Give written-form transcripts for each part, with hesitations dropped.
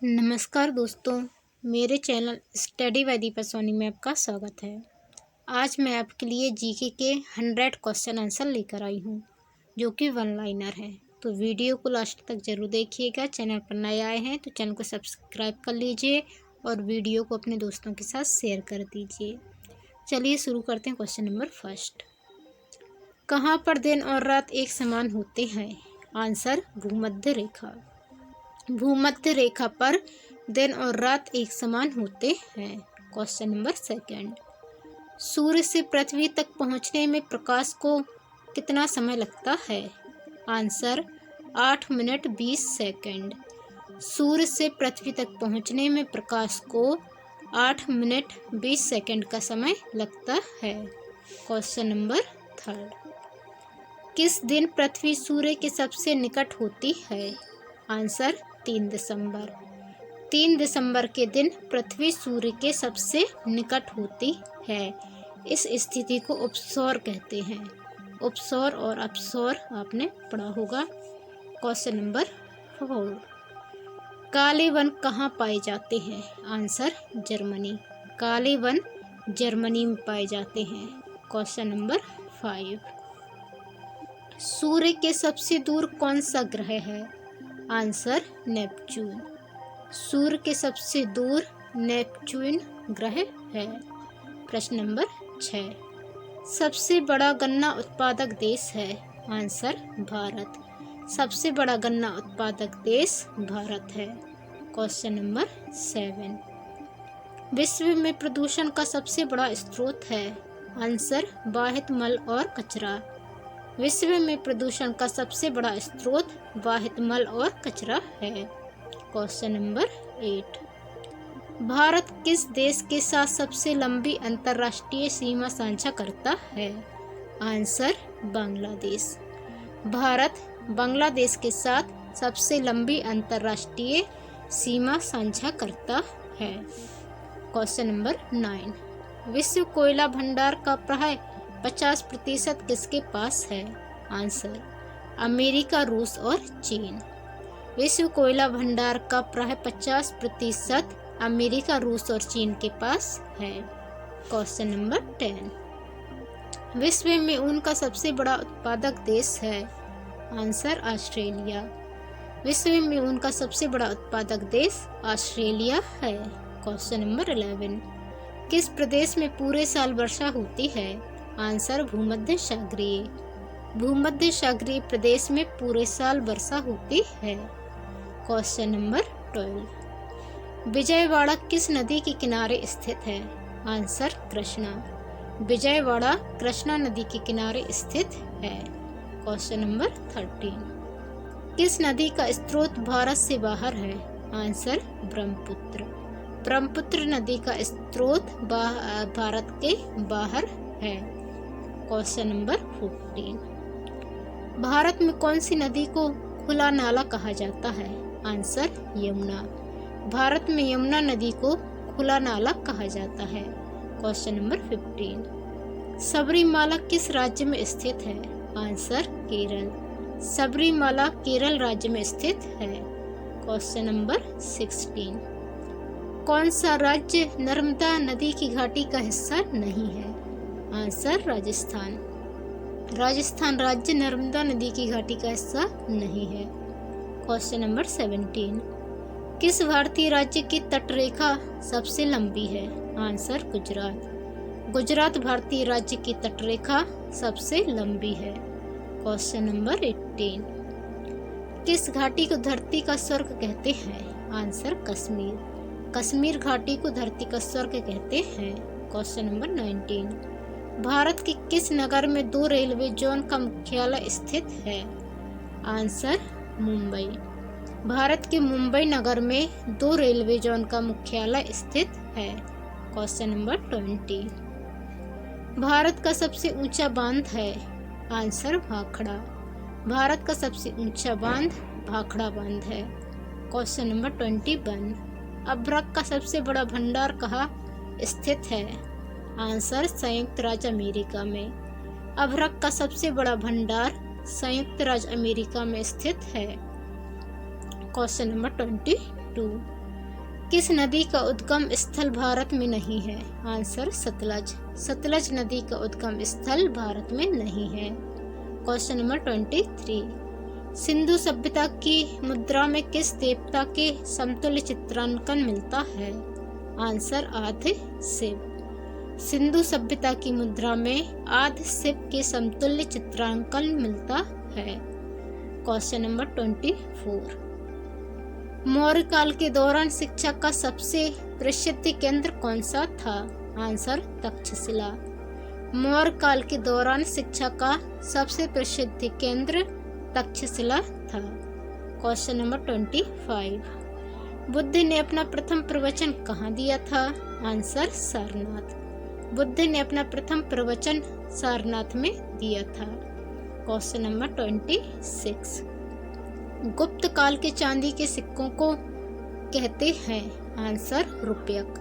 नमस्कार दोस्तों, मेरे channel study by Deepa Soni में आपका स्वागत है। आज मैं आपके लिए जीके के 100 क्वेश्चन आंसर लेकर आई हूँ, जो कि वन लाइनर है। तो वीडियो को लास्ट तक जरूर देखिएगा। चैनल पर नए आए हैं तो चैनल को सब्सक्राइब कर लीजिए और वीडियो को अपने दोस्तों के साथ शेयर कर दीजिए। चलिए शुरू करते हैं। क्वेश्चन नंबर फर्स्ट, कहाँ पर दिन और रात एक समान होते हैं? आंसर, भूमध्य रेखा। भूमध्य रेखा पर दिन और रात एक समान होते हैं। क्वेश्चन नंबर सेकंड, सूर्य से पृथ्वी तक पहुंचने में प्रकाश को कितना समय लगता है? Answer, 8 minute 20 second. सूर्य से पृथ्वी तक पहुंचने में प्रकाश को 8 मिनट 20 सेकंड का समय लगता है। क्वेश्चन नंबर थर्ड, किस दिन पृथ्वी सूर्य के सबसे निकट होती है? आंसर, 3 दिसंबर। 3 दिसंबर के दिन पृथ्वी सूर्य के सबसे निकट होती है। इस स्थिति को उपसौर कहते हैं। उपसौर और अपसौर आपने पढ़ा होगा। क्वेश्चन नंबर 4, काले वन कहाँ पाए जाते हैं? Answer, Germany. काले वन जर्मनी में पाए जाते हैं। क्वेश्चन नंबर 5, सूर्य के सबसे दूर कौन सा ग्रह है? Answer, Neptune. सूर्य के सबसे दूर नेपच्यून ग्रह है। प्रश्न नंबर 6, सबसे बड़ा गन्ना उत्पादक देश है? आंसर, भारत। सबसे बड़ा गन्ना उत्पादक देश भारत है। क्वेश्चन नंबर 7, विश्व में प्रदूषण का सबसे बड़ा स्रोत है? आंसर, बाहित मल और कचरा। विश्व में प्रदूषण का सबसे बड़ा स्रोत बाहित मल और कचरा है। क्वेश्चन नंबर 8, भारत किस देश के साथ सबसे लंबी अंतर्राष्ट्रीय सीमा साझा करता है? आंसर, बांग्लादेश। भारत बांग्लादेश के साथ सबसे लंबी अंतर्राष्ट्रीय सीमा साझा करता है। क्वेश्चन नंबर 9, विश्व कोयला भंडार का प्राय 50% किसके पास है? आंसर, अमेरिका, रूस और चीन। विश्व कोयला भंडार का प्राय 50% अमेरिका, रूस और चीन के पास है। क्वेश्चन नंबर 10, विश्व में ऊन का सबसे बड़ा उत्पादक देश है? Answer, Australia. विश्व में ऊन का सबसे बड़ा उत्पादक देश ऑस्ट्रेलिया है। क्वेश्चन नंबर 11, किस प्रदेश में पूरे साल वर्षा होती है? आंसर, भूमध्य सागरीय। भूमध्य सागरीय प्रदेश में पूरे साल वर्षा होती है। क्वेश्चन नंबर 12, विजयवाड़ा किस नदी के किनारे स्थित है? आंसर, कृष्णा। विजयवाड़ा कृष्णा नदी के किनारे स्थित है। क्वेश्चन नंबर 13, किस नदी का स्रोत भारत से बाहर है? आंसर, ब्रह्मपुत्र। ब्रह्मपुत्र नदी का स्रोत भारत के बाहर है। क्वेश्चन नंबर 14, भारत में कौन सी नदी को खुला नाला कहा जाता है? आंसर, यमुना। भारत में यमुना नदी को खुला नाला कहा जाता है। क्वेश्चन नंबर 15, सबरीमाला किस राज्य में स्थित है? आंसर, केरल। सबरीमाला केरल राज्य में स्थित है। क्वेश्चन नंबर 16, कौन सा राज्य नर्मदा नदी की घाटी का हिस्सा नहीं है? आंसर, राजस्थान। राजस्थान राज्य नर्मदा नदी की घाटी का हिस्सा नहीं है। क्वेश्चन नंबर 17, किस भारतीय राज्य की तटरेखा सबसे लंबी है? आंसर, गुजरात। गुजरात भारतीय राज्य की तटरेखा सबसे लंबी है। क्वेश्चन नंबर 18, किस घाटी को धरती का स्वर्ग कहते हैं? आंसर, कश्मीर। कश्मीर घाटी को धरती का स्वर्ग कहते हैं। क्वेश्चन नंबर 19, भारत के किस नगर में 2 रेलवे जोन का मुख्यालय स्थित है? आंसर, मुंबई। भारत के मुंबई नगर में 2 रेलवे जोन का मुख्यालय स्थित है। क्वेश्चन नंबर 20, भारत का सबसे ऊंचा बांध है? आंसर, भाखड़ा। भारत का सबसे ऊंचा बांध भाखड़ा बांध है। क्वेश्चन नंबर 21, अभ्रक का सबसे बड़ा भंडार कहाँ स्थित है? आंसर, संयुक्त राज्य अमेरिका में। अभ्रक का सबसे बड़ा भंडार संयुक्त राज्य अमेरिका में स्थित है। क्वेश्चन नंबर 22, किस नदी का उद्गम स्थल भारत में नहीं है? आंसर सतलज। सतलज नदी का उद्गम स्थल भारत में नहीं है। Question number 23। सिंधु सभ्यता की मुद्रा में किस देवता के समतुल्य चित्रांकन मिलता है? आंसर आदि शिव। सिंधु सभ्यता की मुद्रा में आदि शिव के समतुल्य चित्रांकन मिलता है। Question number 24। मौर्य काल के दौरान शिक्षा का सबसे प्रसिद्ध केंद्र कौन सा था? आंसर तक्षशिला। मौर्य काल के दौरान शिक्षा का सबसे प्रसिद्ध केंद्र तक्षशिला था। Question number 25। बुद्ध ने अपना प्रथम प्रवचन कहाँ दिया था? आंसर सारनाथ। बुद्ध ने अपना प्रथम प्रवचन सारनाथ में दिया था। Question number 26। गुप्त काल के चांदी के सिक्कों को कहते हैं? आंसर रुपयक।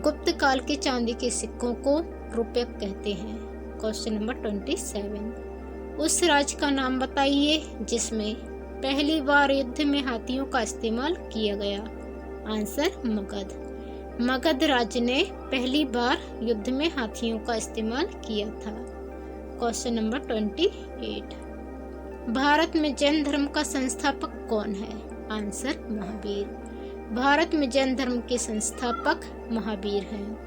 गुप्त काल के चांदी के सिक्कों को रुपयक कहते हैं। Question number 27। उस राज्य का नाम बताइए जिसमें पहली बार युद्ध में हाथियों का इस्तेमाल किया गया। आंसर मगध। मगध राज्य ने पहली बार युद्ध में हाथियों का इस्तेमाल किया था। Question number 28। भारत में जैन धर्म का संस्थापक कौन है? आंसर महावीर। भारत में जैन धर्म के संस्थापक महावीर हैं।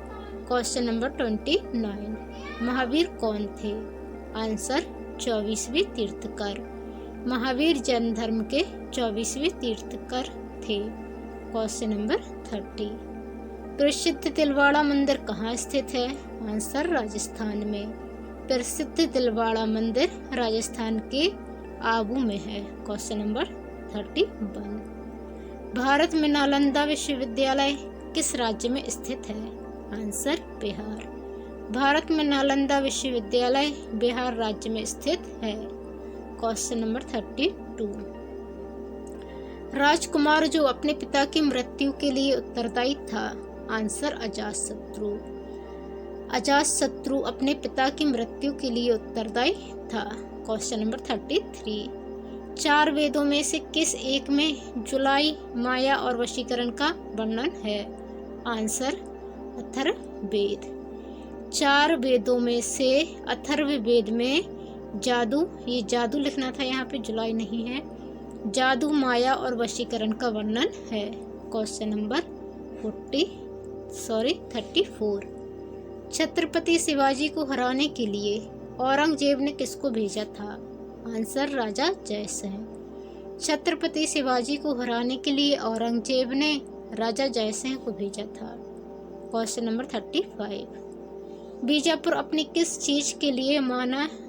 Question number 29। महावीर कौन थे? आंसर 24वें तीर्थकर। महावीर जैन धर्म के 24वें तीर्थकर थे। Question number 30। प्रसिद्ध तिलवाड़ा मंदिर कहाँ स्थित है? आंसर राजस्थान में। प्रसिद्ध तिलवाड़ा मंदिर राजस्थान के आबू में है। Question number 31। भारत में नालंदा विश्वविद्यालय किस राज्य में स्थित है? आंसर बिहार। भारत में नालंदा विश्वविद्यालय बिहार राज्य में स्थित है। Question number 32। राजकुमार जो अपने पिता की मृत्यु के लिए उत्तरदायी था? आंसर अजातशत्रु। अजातशत्रु अपने पिता की मृत्यु के लिए उत्तरदायी था। Question number 33। चार वेदों में से किस एक में जुलाई, माया और वशीकरण का वर्णन है? आंसर अथर्ववेद। चार वेदों में से अथर्ववेद में जादू, ये जादू लिखना था यहाँ पे, जुलाई नहीं है, जादू, माया और वशीकरण का वर्णन है। Question number 34। छत्रपति शिवाजी को हराने के लिए औरंगजेब ने किसको भेजा था? आंसर राजा जयसिंह। छत्रपति शिवाजी को हराने के लिए औरंगजेब ने राजा जयसिंह को भेजा था। Question number 35। बीजापुर अपनी किस चीज के लिए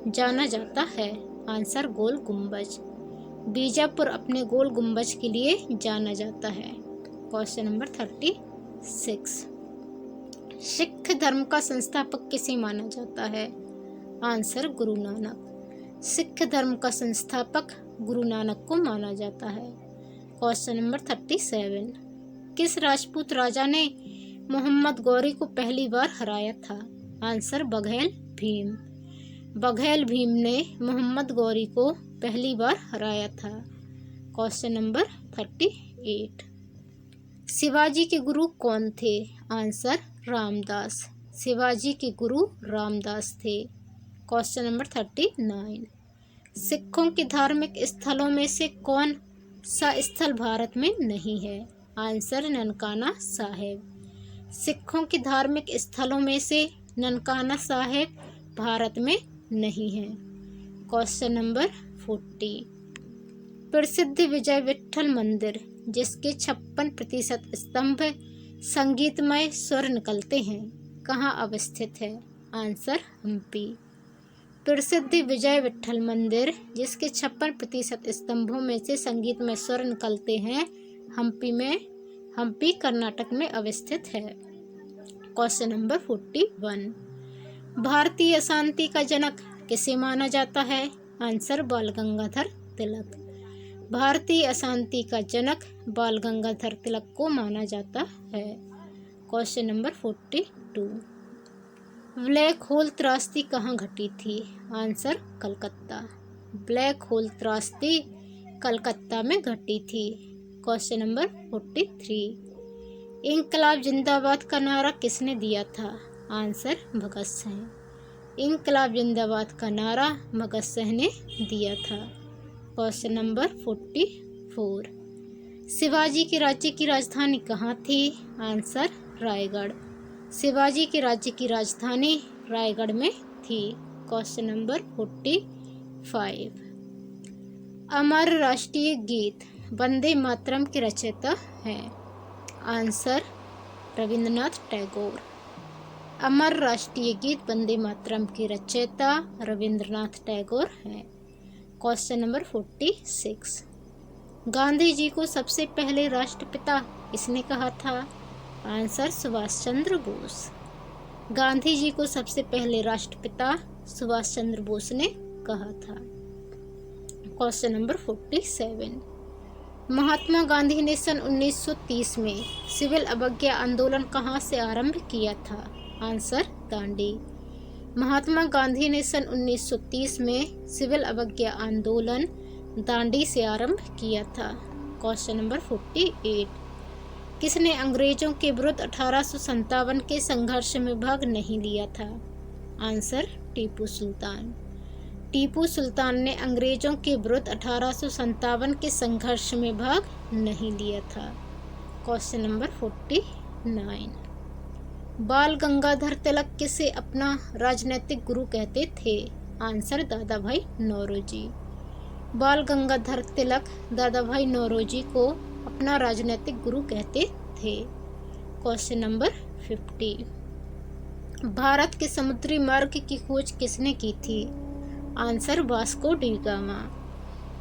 जाना जाता है? आंसर गोल गुम्बज। बीजापुर अपने गोल गुम्बज के लिए जाना जाता है। Question number 36। सिख धर्म का संस्थापक किसे माना जाता है? आंसर गुरु नानक। सिख धर्म का संस्थापक गुरु नानक को माना जाता है। Question number 37। किस राजपूत राजा ने मोहम्मद गौरी को पहली बार हराया था? आंसर बघेल भीम। बघेल भीम ने मोहम्मद गौरी को पहली बार हराया था। Question number 38। शिवाजी के गुरु कौन थे? आंसर रामदास। शिवाजी के गुरु रामदास थे। Question number 39। सिखों के धार्मिक स्थलों में से कौन सा स्थल भारत में नहीं है? आंसर ननकाना साहिब। सिखों के धार्मिक स्थलों में से ननकाना साहिब भारत में नहीं है। Question number 40। प्रसिद्ध विजय विट्ठल मंदिर जिसके 56% स्तंभ संगीतमय स्वर निकलते हैं, कहाँ अवस्थित है? आंसर हम्पी। प्रसिद्ध विजय विट्ठल मंदिर जिसके 56% स्तंभों में से संगीतमय स्वर निकलते हैं, हम्पी कर्नाटक में अवस्थित है। Question number 41। भारतीय अशांति का जनक किसे माना जाता है? आंसर बाल गंगाधर तिलक। भारतीय अशांति का जनक बाल गंगाधर तिलक को माना जाता है। Question number 42। ब्लैक होल त्रासदी कहाँ घटी थी? आंसर कलकत्ता। ब्लैक होल त्रासदी कलकत्ता में घटी थी। Question number 43। इंकलाब जिंदाबाद का नारा किसने दिया था? आंसर भगत सिंह। इंकलाब जिंदाबाद का नारा भगत सिंह ने दिया था। Question number 44। शिवाजी के राज्य की राजधानी कहाँ थी? आंसर रायगढ़। शिवाजी के राज्य की राजधानी रायगढ़ में थी। Question number 45। अमर राष्ट्रीय गीत वंदे मातरम के रचयिता हैं? आंसर रविंद्रनाथ टैगोर। अमर राष्ट्रीय गीत वंदे मातरम के रचयिता रविंद्रनाथ टैगोर हैं। Question number 46। गांधी जी को सबसे पहले राष्ट्रपिता किसने कहा था? आंसर सुभाष चंद्र बोस। गांधी जी को सबसे पहले राष्ट्रपिता सुभाष चंद्र बोस ने कहा था। Question number 47। महात्मा गांधी ने सन 1930 में सिविल अवज्ञा आंदोलन कहाँ से आरंभ किया था? आंसर दांडी। महात्मा गांधी ने सन 1930 में सिविल अवज्ञा आंदोलन दांडी से आरंभ किया था। Question number 48। किसने अंग्रेजों के विरुद्ध 1857 के संघर्ष में भाग नहीं लिया था? आंसर टीपू सुल्तान। टीपू सुल्तान ने अंग्रेजों के विरुद्ध 1857 के संघर्ष में भाग नहीं लिया था। Question number 49। बाल गंगाधर तिलक किसे अपना राजनीतिक गुरु कहते थे? आंसर दादा भाई नौरोजी। बाल गंगाधर तिलक दादा भाई नौरोजी को अपना राजनीतिक गुरु कहते थे। Question number 50। भारत के समुद्री मार्ग की खोज किसने की थी? Answer Vasco D gamma.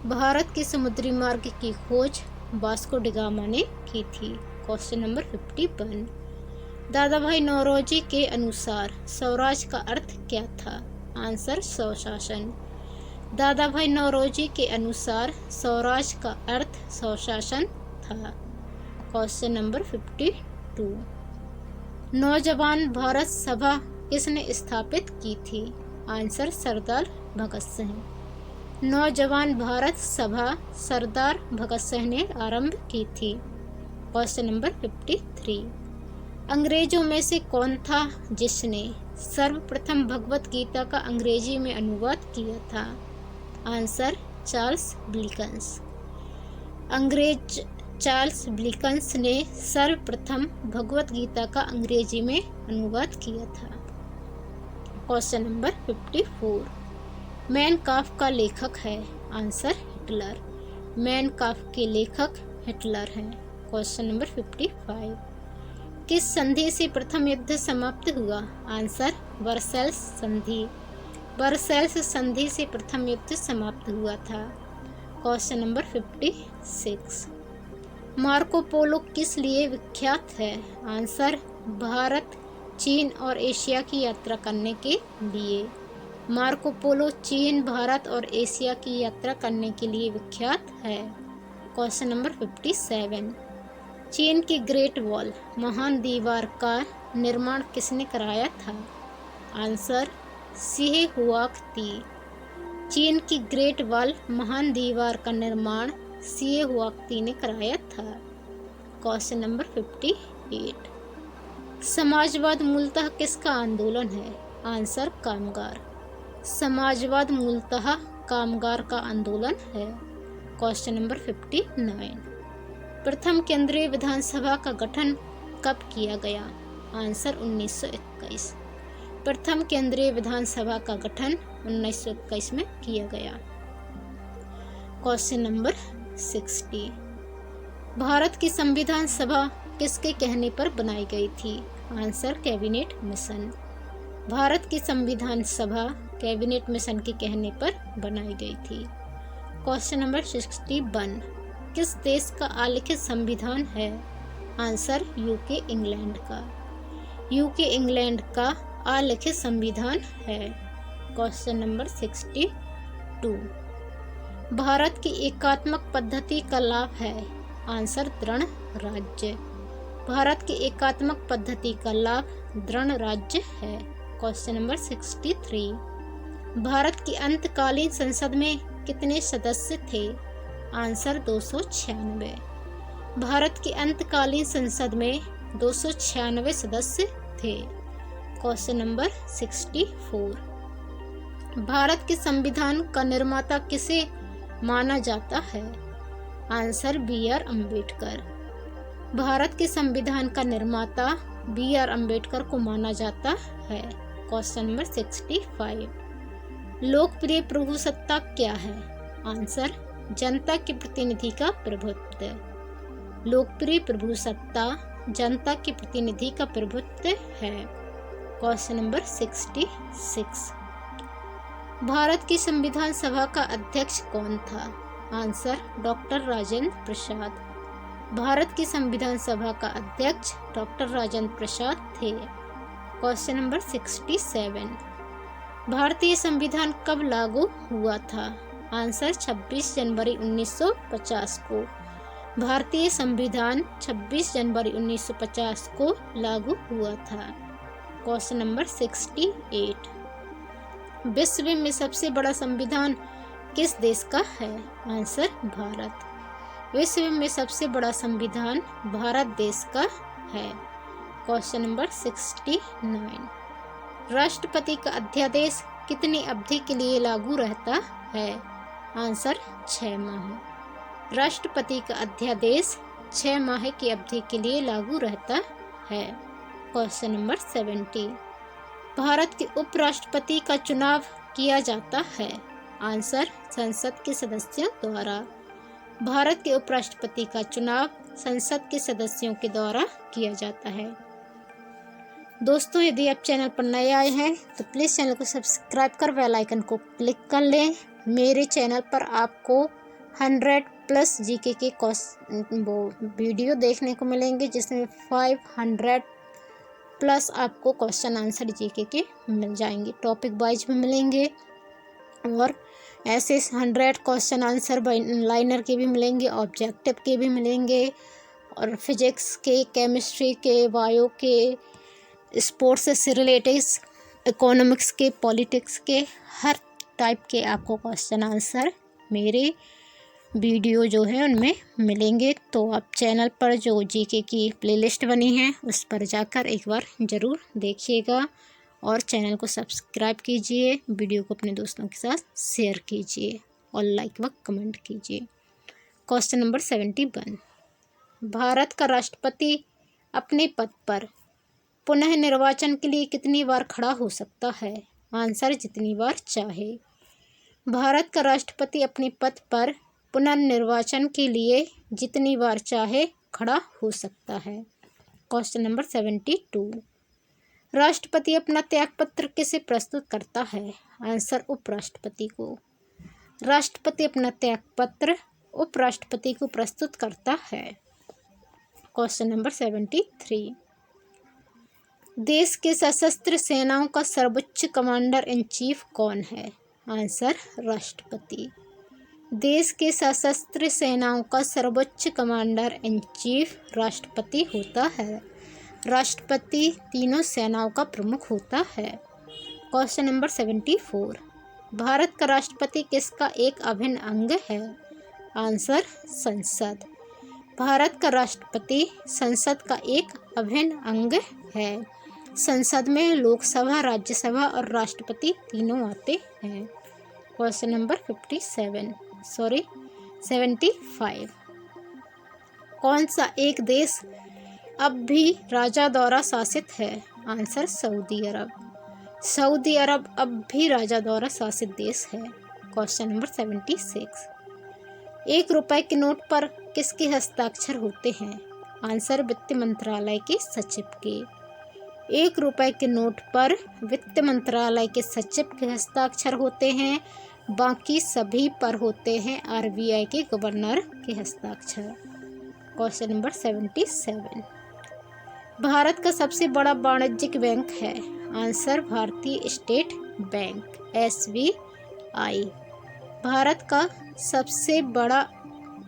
Bharat के समुद्री मार्ग की खोज वास्को डी गामा ने की थी। Question number 51। दादा भाई नौरोजी के अनुसार स्वराज का अर्थ क्या था? आंसर स्वशासन। दादा भाई नौरोजी के अनुसार स्वराज का अर्थ स्वशासन था। Question number 52। नौजवान भारत सभा किसने स्थापित की थी? आंसर सरदार भगत सिंह। नौजवान भारत सभा सरदार भगत सिंह ने आरंभ की थी। Question number 53। अंग्रेजों में से कौन था जिसने सर्वप्रथम भगवत गीता का अंग्रेजी में अनुवाद किया था? Answer Charles Dickens. अंग्रेज चार्ल्स डिकेंस ने सर्वप्रथम भगवत गीता का अंग्रेजी में अनुवाद किया था। Question number 54। मैन काफ का लेखक है? Answer Hitler. मैन काफ के लेखक हिटलर हैं। Question number 55। किस संधि से प्रथम युद्ध समाप्त हुआ? आंसर वर्सैल्स संधि। वर्सैल्स संधि से प्रथम युद्ध समाप्त हुआ था। Question number 56। मार्को पोलो किस लिए विख्यात है? आंसर भारत, चीन और एशिया की यात्रा करने के लिए। मार्को पोलो चीन, भारत और एशिया की यात्रा करने के लिए विख्यात है। Question number 57। चीन की ग्रेट वॉल महान दीवार का निर्माण किसने कराया था? आंसर सी हुआकती। चीन की ग्रेट वॉल महान दीवार का निर्माण सी हुआकती ने कराया था। Question number 58। समाजवाद मूलतः किसका आंदोलन है? आंसर कामगार। समाजवाद मूलतः कामगार का आंदोलन है। Question number 59। प्रथम केंद्रीय विधानसभा का गठन कब किया गया? आंसर 1921। प्रथम केंद्रीय विधानसभा का गठन 1921 में किया गया। Question number 60। भारत की संविधान सभा किसके कहने पर बनाई गई थी? Answer cabinet mission. भारत की संविधान सभा कैबिनेट मिशन के कहने पर बनाई गई थी। Question number 61। किस देश का आलिखित संविधान है? आंसर यूके इंग्लैंड का। यूके इंग्लैंड का आलिखित संविधान है। Question number 62। भारत की एकात्मक पद्धति का लाभ है? आंसर दृढ़ राज्य। भारत की एकात्मक पद्धति का लाभ दृढ़ राज्य है। Question number 63। भारत की अंतकालीन संसद में कितने सदस्य थे? आंसर 296। भारत की अंतकालीन संसद में 296 सदस्य थे। Question number 64। भारत के संविधान का निर्माता किसे माना जाता है? Answer B.R. अम्बेडकर। भारत के संविधान का निर्माता B.R. अम्बेडकर को माना जाता है। Question number 65। लोकप्रिय प्रभुसत्ता क्या है? आंसर जनता के प्रतिनिधि का प्रभुत्व। लोकप्रिय प्रभुसत्ता जनता के प्रतिनिधि का प्रभुत्व है। Question number 66। भारत की संविधान सभा का अध्यक्ष कौन था? Answer doctor Rajendra Prasad. भारत की संविधान सभा का अध्यक्ष डॉक्टर राजेंद्र प्रसाद थे। Question number 67। भारतीय संविधान कब लागू हुआ था? आंसर 26 जनवरी 1950 को। भारतीय संविधान 26 जनवरी 1950 को लागू हुआ था। Question number 68। विश्व में सबसे बड़ा संविधान किस देश का है? आंसर भारत। विश्व में सबसे बड़ा संविधान भारत देश का है। Question number 69। राष्ट्रपति का अध्यादेश कितनी अवधि के लिए लागू रहता है? आंसर 6 माह। राष्ट्रपति का अध्यादेश 6 माह की अवधि के लिए लागू रहता है। Question number 70। भारत के उपराष्ट्रपति का चुनाव किया जाता है? आंसर संसद के सदस्यों द्वारा। भारत के उपराष्ट्रपति का चुनाव संसद के सदस्यों के द्वारा किया जाता है। दोस्तों, यदि आप चैनल पर नए आए हैं तो प्लीज़ चैनल को सब्सक्राइब कर बेल आइकन को क्लिक कर लें। मेरे चैनल पर आपको 100+ जीके के वीडियो देखने को मिलेंगे, जिसमें 500+ आपको क्वेश्चन आंसर जीके के मिल जाएंगे। टॉपिक वाइज भी मिलेंगे और ऐसे 100 क्वेश्चन आंसर लाइनर के भी मिलेंगे, ऑब्जेक्टिव के भी मिलेंगे और फिजिक्स के, केमिस्ट्री के, बायो के, स्पोर्ट्स से रिलेटेड, इकोनॉमिक्स के, पॉलिटिक्स के, हर टाइप के आपको क्वेश्चन आंसर मेरे वीडियो जो है उनमें मिलेंगे। तो आप चैनल पर जो जीके की प्लेलिस्ट बनी है उस पर जाकर एक बार ज़रूर देखिएगा और चैनल को सब्सक्राइब कीजिए, वीडियो को अपने दोस्तों के साथ शेयर कीजिए और लाइक व कमेंट कीजिए। Question number 71। भारत का राष्ट्रपति अपने पद पर पुनः निर्वाचन के लिए कितनी बार खड़ा हो सकता है? आंसर जितनी बार चाहे। भारत का राष्ट्रपति अपने पद पर पुनर्निर्वाचन के लिए जितनी बार चाहे खड़ा हो सकता है। Question number 72। राष्ट्रपति अपना त्यागपत्र किसे प्रस्तुत करता है? आंसर उपराष्ट्रपति को। राष्ट्रपति अपना त्यागपत्र उपराष्ट्रपति को प्रस्तुत करता है। Question number 73। देश के सशस्त्र सेनाओं का सर्वोच्च कमांडर इन चीफ कौन है? आंसर राष्ट्रपति। देश के सशस्त्र सेनाओं का सर्वोच्च कमांडर इन चीफ राष्ट्रपति होता है। राष्ट्रपति तीनों सेनाओं का प्रमुख होता है। Question number 74। भारत का राष्ट्रपति किसका एक अभिन्न अंग है? आंसर संसद। भारत का राष्ट्रपति संसद का एक अभिन्न अंग है। संसद में लोकसभा, राज्यसभा और राष्ट्रपति तीनों आते हैं। Question number 75। कौन सा एक देश अब भी राजा द्वारा शासित है? आंसर सऊदी अरब। सऊदी अरब अब भी राजा द्वारा शासित देश है। Question number 76। 1 रुपए के नोट पर किसके हस्ताक्षर होते हैं? आंसर वित्त मंत्रालय के सचिव के। 1 रुपए के नोट पर वित्त मंत्रालय के सचिव के हस्ताक्षर होते हैं, बाकी सभी पर होते हैं RBI के गवर्नर के हस्ताक्षर। Question number 77। भारत का सबसे बड़ा वाणिज्यिक बैंक है? आंसर भारतीय स्टेट बैंक SBI। भारत का सबसे बड़ा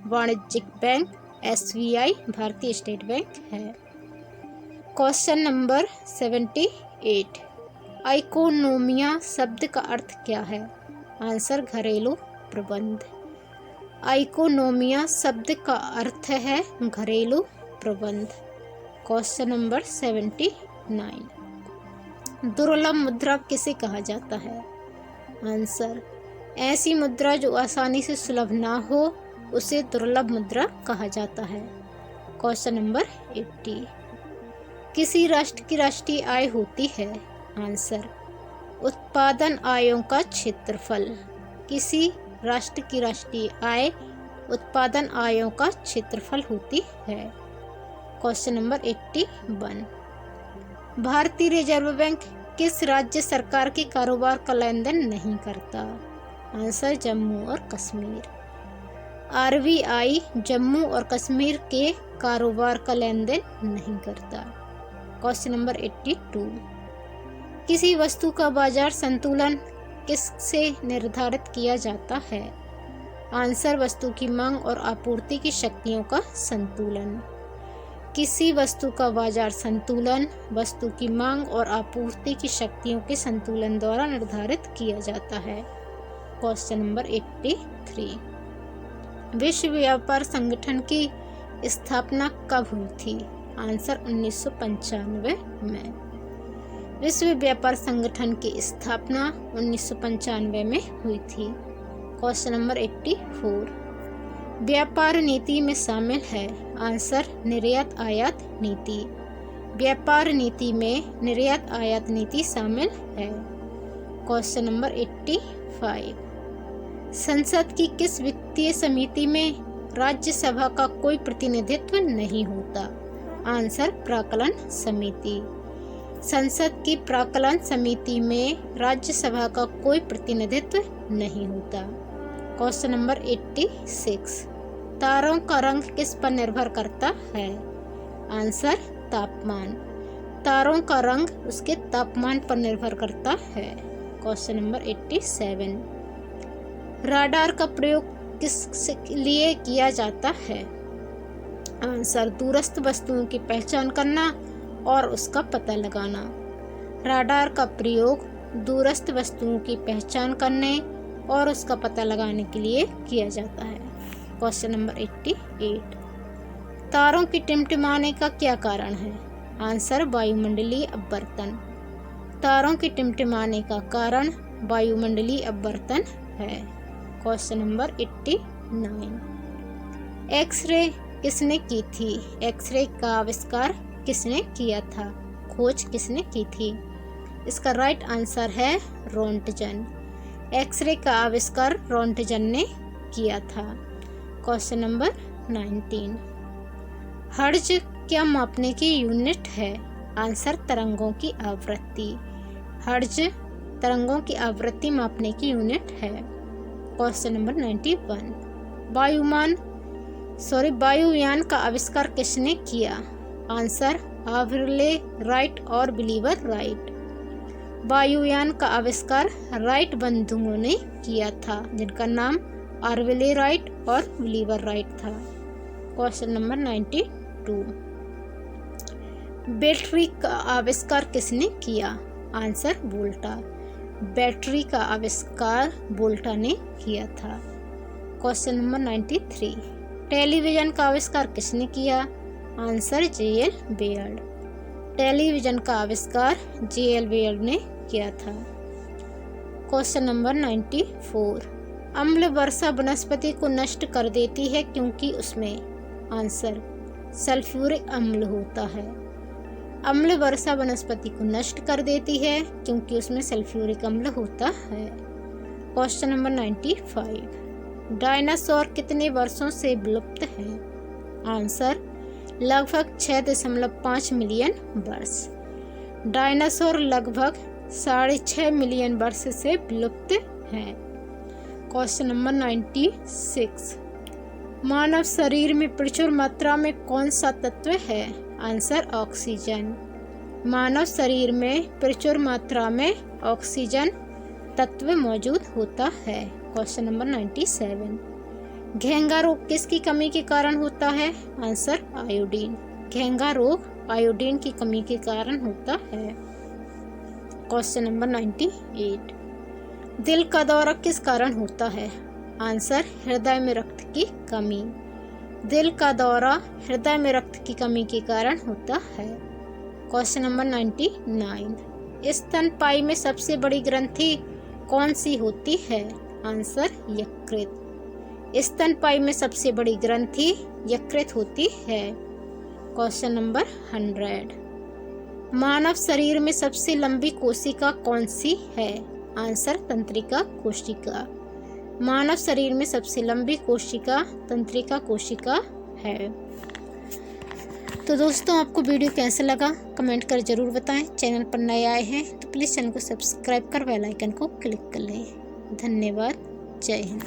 वाणिज्यिक बैंक SBI भारतीय स्टेट बैंक है। Question number 78। इकोनोमिया शब्द का अर्थ क्या है? आंसर घरेलू प्रबंध। इकोनोमिया शब्द का अर्थ है घरेलू प्रबंध। Question number 79। दुर्लभ मुद्रा किसे कहा जाता है? आंसर, ऐसी मुद्रा जो आसानी से सुलभ ना हो उसे दुर्लभ मुद्रा कहा जाता है। Question number 80। किसी राष्ट्र की राष्ट्रीय आय होती है? आंसर, उत्पादन आयों का क्षेत्रफल। किसी राष्ट्र की राष्ट्रीय आय उत्पादन आयों का क्षेत्रफल होती है। Question number 81। भारतीय रिजर्व बैंक किस राज्य सरकार के कारोबार का लेन देन नहीं करता? आंसर, जम्मू और कश्मीर। आरबीआई जम्मू और कश्मीर के कारोबार का लेन देन नहीं करता। Question number 82। किसी वस्तु का बाजार संतुलन किससे निर्धारित किया जाता है? आंसर, वस्तु की मांग और आपूर्ति की शक्तियों का संतुलन। किसी वस्तु का बाजार संतुलन वस्तु की मांग और आपूर्ति की शक्तियों के संतुलन द्वारा निर्धारित किया जाता है। Question number 83। विश्व व्यापार संगठन की स्थापना कब हुई थी? आंसर, 1995 में। विश्व व्यापार संगठन की स्थापना 1995 में हुई थी। Question number 84। व्यापार नीति में शामिल है? आंसर, निर्यात आयात नीति। व्यापार नीति में निर्यात आयात नीति शामिल है। Question number 85। संसद की किस वित्तीय समिति में राज्यसभा का कोई प्रतिनिधित्व नहीं होता? आंसर, प्राक्कलन समिति। संसद की प्राक्कलन समिति में राज्यसभा का कोई प्रतिनिधित्व नहीं होता। Question number 86। तारों का रंग किस पर निर्भर करता है? आंसर, तापमान। तारों का रंग उसके तापमान पर निर्भर करता है। Question number 87। राडार का प्रयोग किस लिए किया जाता है? आंसर, दूरस्थ वस्तुओं की पहचान करना और उसका पता लगाना। राडार का प्रयोग दूरस्थ वस्तुओं की पहचान करने और उसका पता लगाने के लिए किया जाता है। Question number 88। तारों की टिमटिमाने का क्या कारण है? आंसर, वायुमंडलीय अपवर्तन। तारों की टिमटिमाने का कारण वायुमंडलीय अपवर्तन है। Question number 89। एक्सरे किसने की थी? एक्सरे का आविष्कार किसने किया था? खोज किसने की थी? इसका राइट आंसर है रोंटगन। एक्सरे का आविष्कार रोंटगन ने किया था। Question number 19। हर्ट्ज क्या मापने की यूनिट है? आंसर, तरंगों की आवृत्ति। हर्ट्ज तरंगों की आवृत्ति मापने की यूनिट है। Question number 91। वायुयान का आविष्कार किसने किया? आंसर, आर्वेले राइट और बिलीवर राइट। वायुयान का आविष्कार राइट बंधुओं ने किया था, जिनका नाम आर्वेले राइट और बिलीवर राइट था। Question number 92। बैटरी का आविष्कार किसने किया? आंसर, वोल्टा। बैटरी का आविष्कार वोल्टा ने किया था। Question number 93। टेलीविजन का आविष्कार किसने किया? आंसर, जे.एल. बेयर्ड। टेलीविजन का आविष्कार जे.एल. बेयर्ड ने किया था। Question number 94। अम्ल वर्षा वनस्पति को नष्ट कर देती है क्योंकि उसमें? आंसर, सल्फ्यूरिक अम्ल होता है। अम्ल वर्षा वनस्पति को नष्ट कर देती है क्योंकि उसमें सल्फ्यूरिक अम्ल होता है। Question number 95। डायनासोर कितने वर्षों से विलुप्त हैं? आंसर, लगभग 6.5 मिलियन वर्ष। डायनासोर लगभग 6.5 मिलियन वर्ष से विलुप्त हैं। Question number 96। मानव शरीर में प्रचुर मात्रा में कौन सा तत्व है? Answer, oxygen. मानव शरीर में प्रचुर मात्रा में ऑक्सीजन तत्व मौजूद होता है। Question number 97। घेंगा रोग किसकी कमी के कारण होता है? Answer, iodine. घेंगा रोग आयोडीन की कमी के कारण होता है। Question number 98। दिल का दौरा किस कारण होता है? आंसर, हृदय में रक्त की कमी। दिल का दौरा हृदय में रक्त की कमी के कारण होता है। Question number 99। स्तनपायी में सबसे बड़ी ग्रंथि कौन सी होती है? आंसर यकृत। स्तनपायी में सबसे बड़ी ग्रंथि यकृत होती है। Question number 100। मानव शरीर में सबसे लंबी कोशिका कौन सी है? आंसर तंत्रिका कोशिका। मानव शरीर में सबसे लंबी कोशिका तंत्रिका कोशिका है। तो दोस्तों, आपको वीडियो कैसा लगा कमेंट कर ज़रूर बताएं। चैनल पर नए आए हैं तो प्लीज़ चैनल को सब्सक्राइब कर बेल आइकन को क्लिक कर लें। धन्यवाद। जय हिंद।